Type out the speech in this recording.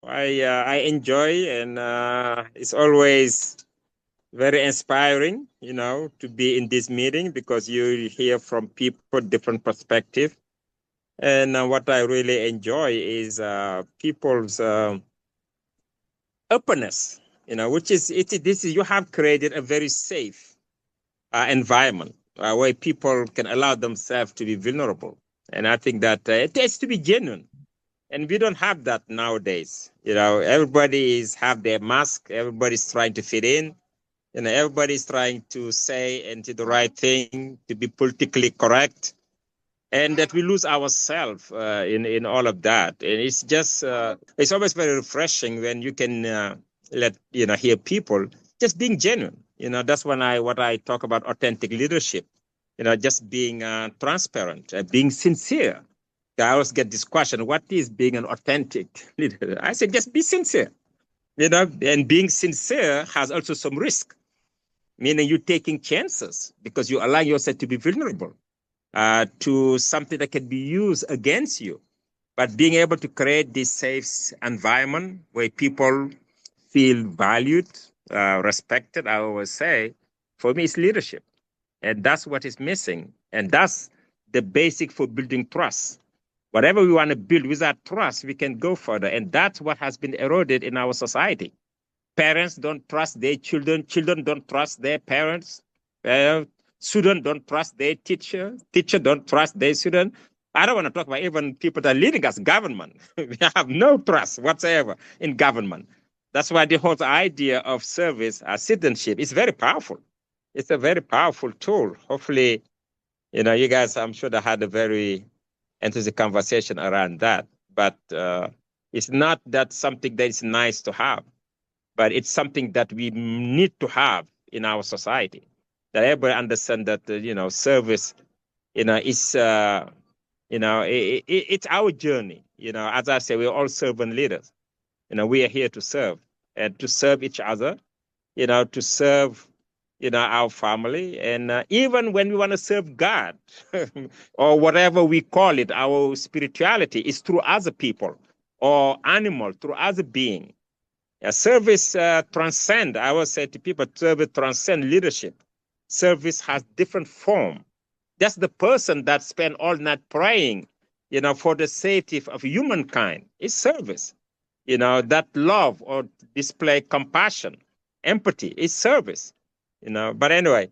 I enjoy, and it's always very inspiring, to be in this meeting because you hear from people different perspective. And what I really enjoy is people's openness, which is this is you have created a very safe environment where people can allow themselves to be vulnerable. And I think that it has to be genuine. And we don't have that nowadays. Everybody is have their mask. Everybody's trying to fit in. Everybody's trying to say and do the right thing, to be politically correct, and that we lose ourselves in all of that. And it's just it's always very refreshing when you can hear people just being genuine. That's what I talk about authentic leadership. Just being transparent, being sincere. I always get this question: what is being an authentic leader? I said, just be sincere. And being sincere has also some risk, meaning you're taking chances because you allow yourself to be vulnerable to something that can be used against you. But being able to create this safe environment where people feel valued, respected, I always say, for me, it's leadership. And that's what is missing. And that's the basic for building trust. Whatever we want to build without trust, we can go further. And that's what has been eroded in our society. Parents don't trust their children. Children don't trust their parents. Students don't trust their teacher. Teacher don't trust their student. I don't want to talk about even people that are leading us, government. We have no trust whatsoever in government. That's why the whole idea of service, citizenship, is very powerful. It's a very powerful tool. Hopefully, you guys, I'm sure, they had a very interesting conversation around that. But it's not that something that is nice to have, but it's something that we need to have in our society. That everybody understand that service, is it's our journey. As I say, we're all servant leaders. We are here to serve and to serve each other. To serve our family, and even when we want to serve God or whatever we call it, our spirituality is through other people or animal, through other being. Service transcend. I always say to people, service transcend leadership. Service has different form. That's the person that spend all night praying, for the safety of humankind. Is service. That love or display compassion, empathy is service. But anyway,